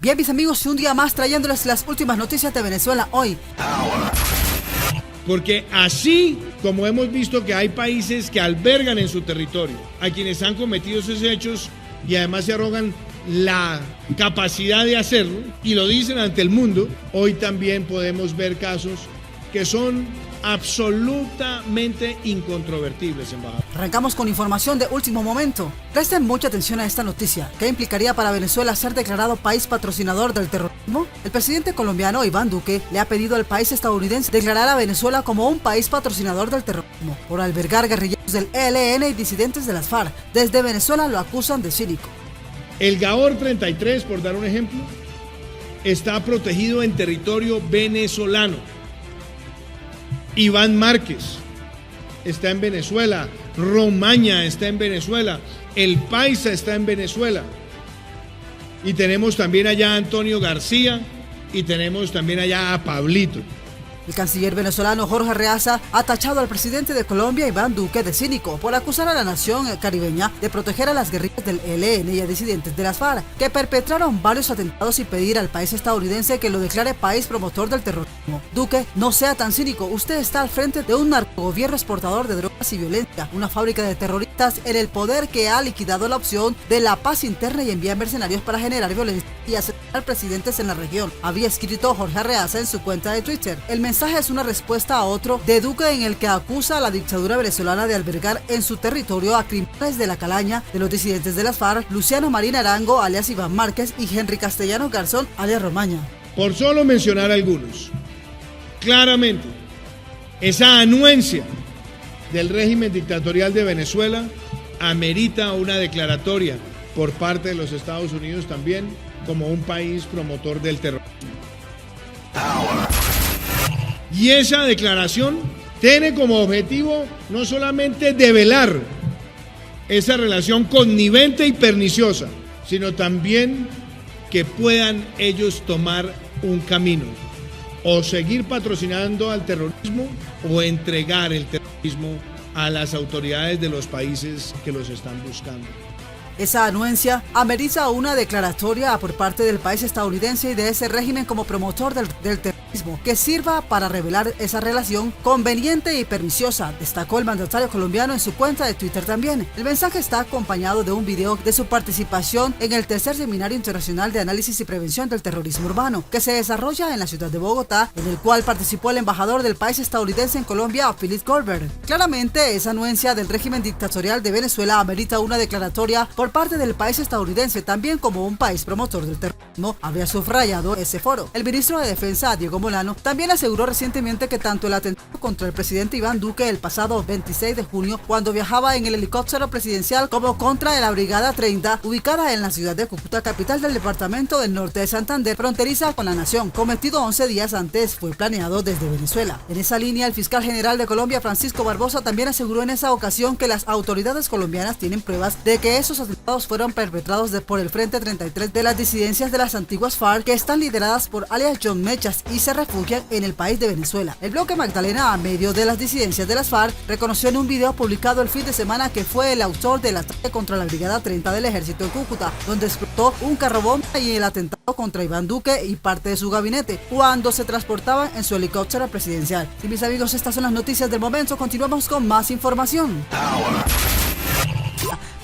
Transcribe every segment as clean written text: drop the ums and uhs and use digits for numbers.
Bien, mis amigos, y un día más trayéndoles las últimas noticias de Venezuela hoy. Porque así como hemos visto que hay países que albergan en su territorio a quienes han cometido esos hechos y además se arrogan la capacidad de hacerlo y lo dicen ante el mundo, hoy también podemos ver casos que son absolutamente incontrovertibles, embajador. Arrancamos con información de último momento. Presten mucha atención a esta noticia. ¿Qué implicaría para Venezuela ser declarado país patrocinador del terrorismo? El presidente colombiano Iván Duque le ha pedido al país estadounidense declarar a Venezuela como un país patrocinador del terrorismo por albergar guerrilleros del ELN y disidentes de las FARC. Desde Venezuela lo acusan de cínico. El Gaor 33, por dar un ejemplo, está protegido en territorio venezolano. Iván Márquez está en Venezuela, Romaña está en Venezuela, El Paisa está en Venezuela. Y tenemos también allá a Antonio García y tenemos también allá a Pablito. El canciller venezolano Jorge Arreaza ha tachado al presidente de Colombia, Iván Duque, de cínico por acusar a la nación caribeña de proteger a las guerrillas del ELN y a disidentes de las FARC, que perpetraron varios atentados, y pedir al país estadounidense que lo declare país promotor del terrorismo. Duque, no sea tan cínico, usted está al frente de un narcogobierno exportador de drogas y violencia, una fábrica de terroristas en el poder que ha liquidado la opción de la paz interna y envía mercenarios para generar violencia y asesinar presidentes en la región, había escrito Jorge Arreaza en su cuenta de Twitter. El mensaje es una respuesta a otro de Duque en el que acusa a la dictadura venezolana de albergar en su territorio a criminales de la calaña de los disidentes de las FARC, Luciano Marín Arango, alias Iván Márquez, y Henry Castellanos Garzón, alias Romaña. Por solo mencionar algunos, claramente, esa anuencia del régimen dictatorial de Venezuela amerita una declaratoria por parte de los Estados Unidos también como un país promotor del terrorismo. Y esa declaración tiene como objetivo no solamente develar esa relación connivente y perniciosa, sino también que puedan ellos tomar un camino, o seguir patrocinando al terrorismo o entregar el terrorismo a las autoridades de los países que los están buscando. Esa anuencia amerita una declaratoria por parte del país estadounidense y de ese régimen como promotor del terrorismo, que sirva para revelar esa relación conveniente y perniciosa, destacó el mandatario colombiano en su cuenta de Twitter también. El mensaje está acompañado de un video de su participación en el tercer Seminario Internacional de Análisis y Prevención del Terrorismo Urbano, que se desarrolla en la ciudad de Bogotá, en el cual participó el embajador del país estadounidense en Colombia, Philip Goldberg. Claramente, esa anuencia del régimen dictatorial de Venezuela amerita una declaratoria por parte del país estadounidense también como un país promotor del terrorismo, había subrayado ese foro. El ministro de Defensa, Diego Molano, también aseguró recientemente que tanto el atentado contra el presidente Iván Duque el pasado 26 de junio, cuando viajaba en el helicóptero presidencial, como contra de la Brigada 30, ubicada en la ciudad de Cúcuta, capital del departamento del norte de Santander, fronteriza con la nación, cometido 11 días antes, fue planeado desde Venezuela. En esa línea, el fiscal general de Colombia, Francisco Barbosa, también aseguró en esa ocasión que las autoridades colombianas tienen pruebas de que esos atentados fueron perpetrados por el Frente 33 de las disidencias de las antiguas FARC, que están lideradas por alias John Mechas y se refugian en el país de Venezuela. El bloque Magdalena, a medio de las disidencias de las FARC, reconoció en un video publicado el fin de semana que fue el autor del ataque contra la Brigada 30 del Ejército en Cúcuta, donde explotó un carro bomba, y el atentado contra Iván Duque y parte de su gabinete cuando se transportaban en su helicóptero presidencial. Y mis amigos, estas son las noticias del momento. Continuamos con más información.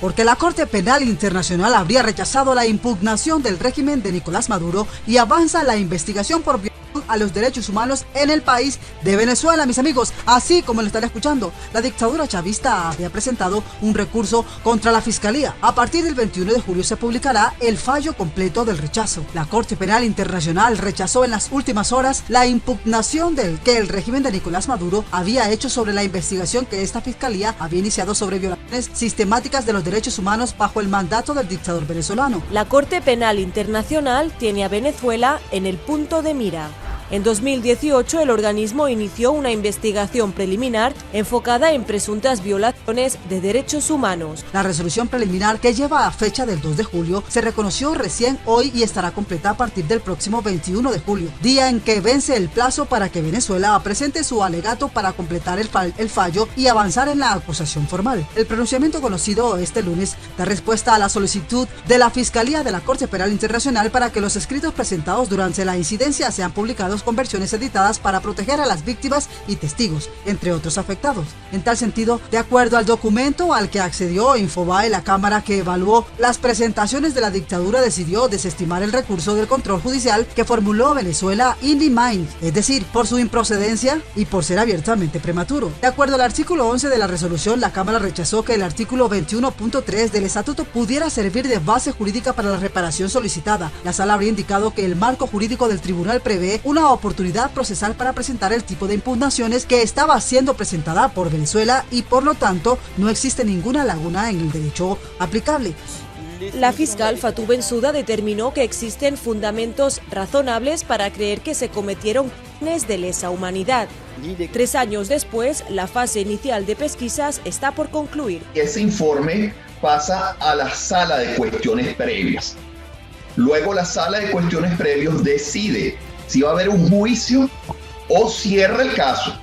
Porque la Corte Penal Internacional habría rechazado la impugnación del régimen de Nicolás Maduro y avanza la investigación por violación a los derechos humanos en el país de Venezuela, mis amigos. Así como lo están escuchando, la dictadura chavista había presentado un recurso contra la Fiscalía. A partir del 21 de julio se publicará el fallo completo del rechazo. La Corte Penal Internacional rechazó en las últimas horas la impugnación que el régimen de Nicolás Maduro había hecho sobre la investigación que esta Fiscalía había iniciado sobre violaciones sistemáticas de los derechos humanos bajo el mandato del dictador venezolano. La Corte Penal Internacional tiene a Venezuela en el punto de mira. En 2018, el organismo inició una investigación preliminar enfocada en presuntas violaciones de derechos humanos. La resolución preliminar, que lleva a fecha del 2 de julio, se reconoció recién hoy y estará completa a partir del próximo 21 de julio, día en que vence el plazo para que Venezuela presente su alegato para completar el fallo y avanzar en la acusación formal. El pronunciamiento conocido este lunes da respuesta a la solicitud de la Fiscalía de la Corte Penal Internacional para que los escritos presentados durante la incidencia sean publicados con versiones editadas para proteger a las víctimas y testigos, entre otros afectados. En tal sentido, de acuerdo al documento al que accedió Infobae, la Cámara que evaluó las presentaciones de la dictadura decidió desestimar el recurso del control judicial que formuló Venezuela in limine, es decir, por su improcedencia y por ser abiertamente prematuro. De acuerdo al artículo 11 de la resolución, la Cámara rechazó que el artículo 21.3 del estatuto pudiera servir de base jurídica para la reparación solicitada. La sala habría indicado que el marco jurídico del tribunal prevé una oportunidad procesal para presentar el tipo de impugnaciones que estaba siendo presentada por Venezuela y por lo tanto no existe ninguna laguna en el derecho aplicable. La fiscal Fatou Bensouda determinó que existen fundamentos razonables para creer que se cometieron crímenes de lesa humanidad. 3 años después, la fase inicial de pesquisas está por concluir. Ese informe pasa a la sala de cuestiones previas. Luego la sala de cuestiones previas decide si va a haber un juicio o cierra el caso.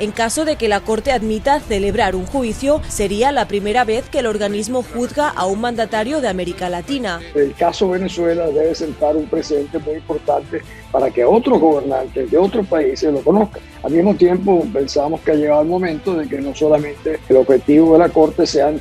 En caso de que la Corte admita celebrar un juicio, sería la primera vez que el organismo juzga a un mandatario de América Latina. El caso Venezuela debe sentar un precedente muy importante para que otros gobernantes de otros países lo conozcan. Al mismo tiempo, pensamos que ha llegado el momento de que no solamente el objetivo de la Corte sean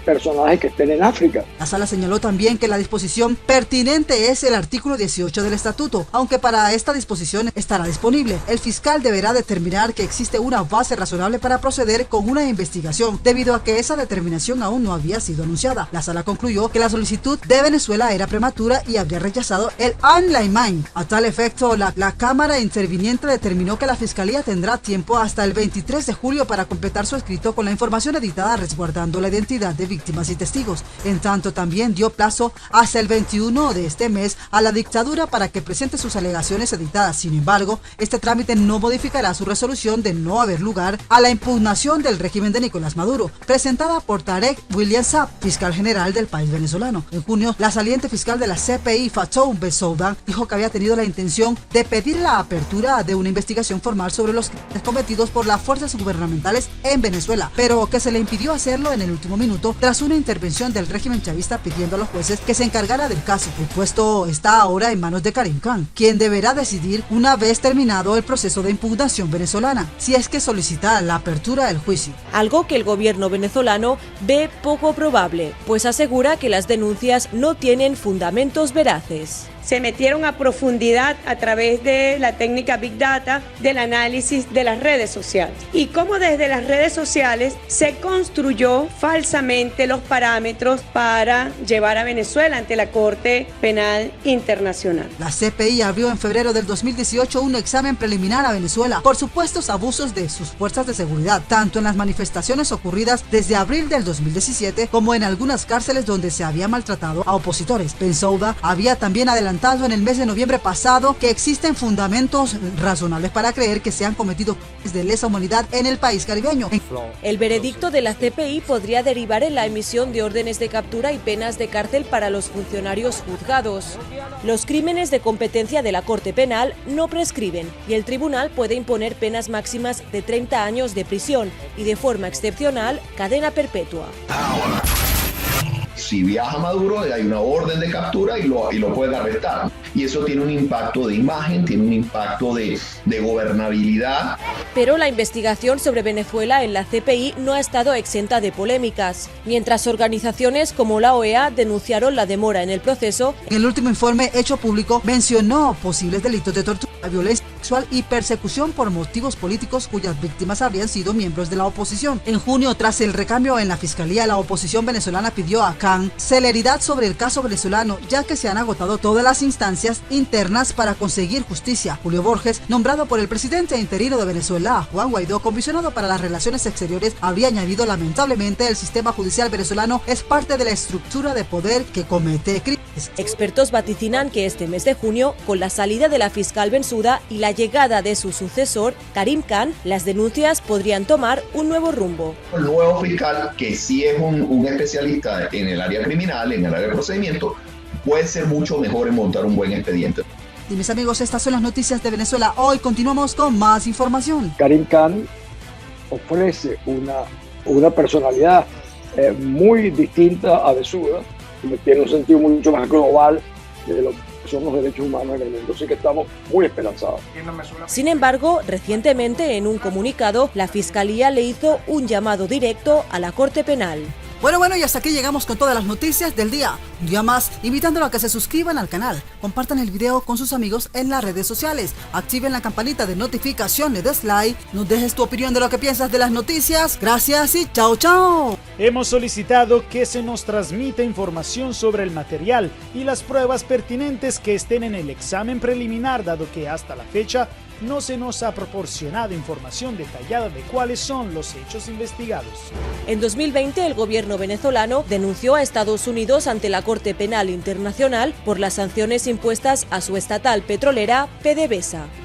personajes que estén en África. La sala señaló también que la disposición pertinente es el artículo 18 del estatuto, aunque para esta disposición estará disponible. El fiscal deberá determinar que existe una base razonable para proceder con una investigación, debido a que esa determinación aún no había sido anunciada. La sala concluyó que la solicitud de Venezuela era prematura y habría rechazado el in limine. A tal efecto, la Cámara interviniente determinó que la Fiscalía tendrá tiempo hasta el 23 de julio para completar su escrito con la información editada resguardando la identidad de víctimas y testigos. En tanto, también dio plazo hasta el 21 de este mes a la dictadura para que presente sus alegaciones editadas. Sin embargo, este trámite no modificará su resolución de no haber lugar a la impugnación del régimen de Nicolás Maduro, presentada por Tarek William Saab, fiscal general del país venezolano. En junio, la saliente fiscal de la CPI, Fatou Bensouda, dijo que había tenido la intención de pedir la apertura de una investigación formal sobre los crímenes cometidos por las fuerzas gubernamentales en Venezuela, pero que se le impidió hacerlo en el último minuto tras una intervención del régimen chavista pidiendo a los jueces que se encargara del caso. El puesto está ahora en manos de Karim Khan, quien deberá decidir una vez terminado el proceso de impugnación venezolana, si es que solicita la apertura del juicio. Algo que el gobierno venezolano ve poco probable, pues asegura que las denuncias no tienen fundamentos veraces. Se metieron a profundidad a través de la técnica Big Data del análisis de las redes sociales y cómo desde las redes sociales se construyó falsamente los parámetros para llevar a Venezuela ante la Corte Penal Internacional. La CPI abrió en febrero del 2018 un examen preliminar a Venezuela por supuestos abusos de sus fuerzas de seguridad, tanto en las manifestaciones ocurridas desde abril del 2017 como en algunas cárceles donde se había maltratado a opositores. Bensouda había también adelantado en el mes de noviembre pasado que existen fundamentos razonables para creer que se han cometido crímenes de lesa humanidad en el país caribeño. El veredicto de la CPI podría derivar en la emisión de órdenes de captura y penas de cárcel para los funcionarios juzgados. Los crímenes de competencia de la Corte Penal no prescriben y el tribunal puede imponer penas máximas de 30 años de prisión y de forma excepcional cadena perpetua. Si viaja Maduro, hay una orden de captura y lo pueden arrestar. Y eso tiene un impacto de imagen, tiene un impacto de gobernabilidad. Pero la investigación sobre Venezuela en la CPI no ha estado exenta de polémicas. Mientras organizaciones como la OEA denunciaron la demora en el proceso, en el último informe hecho público mencionó posibles delitos de tortura la violencia sexual y persecución por motivos políticos cuyas víctimas habrían sido miembros de la oposición. En junio, tras el recambio en la fiscalía, la oposición venezolana pidió a Khan celeridad sobre el caso venezolano, ya que se han agotado todas las instancias internas para conseguir justicia. Julio Borges, nombrado por el presidente interino de Venezuela, Juan Guaidó, comisionado para las relaciones exteriores, habría añadido: lamentablemente el sistema judicial venezolano es parte de la estructura de poder que comete crímenes. Expertos vaticinan que este mes de junio, con la salida de la fiscal Bensouda y la llegada de su sucesor, Karim Khan, las denuncias podrían tomar un nuevo rumbo. El nuevo fiscal, que sí es un especialista en el área criminal, en el área de procedimiento, puede ser mucho mejor en montar un buen expediente. Y mis amigos, estas son las noticias de Venezuela. Hoy continuamos con más información. Karim Khan ofrece una personalidad muy distinta a Bensouda, que tiene un sentido mucho más global de lo que son los derechos humanos en el mundo, así que estamos muy esperanzados. Sin embargo, recientemente en un comunicado, la Fiscalía le hizo un llamado directo a la Corte Penal. Bueno, y hasta aquí llegamos con todas las noticias del día. Un día más, invitándolo a que se suscriban al canal, compartan el video con sus amigos en las redes sociales, activen la campanita de notificaciones, des like, nos dejes tu opinión de lo que piensas de las noticias. Gracias y chao, chao. Hemos solicitado que se nos transmita información sobre el material y las pruebas pertinentes que estén en el examen preliminar, dado que hasta la fecha no se nos ha proporcionado información detallada de cuáles son los hechos investigados. En 2020, el gobierno venezolano denunció a Estados Unidos ante la Corte Penal Internacional por las sanciones impuestas a su estatal petrolera PDVSA.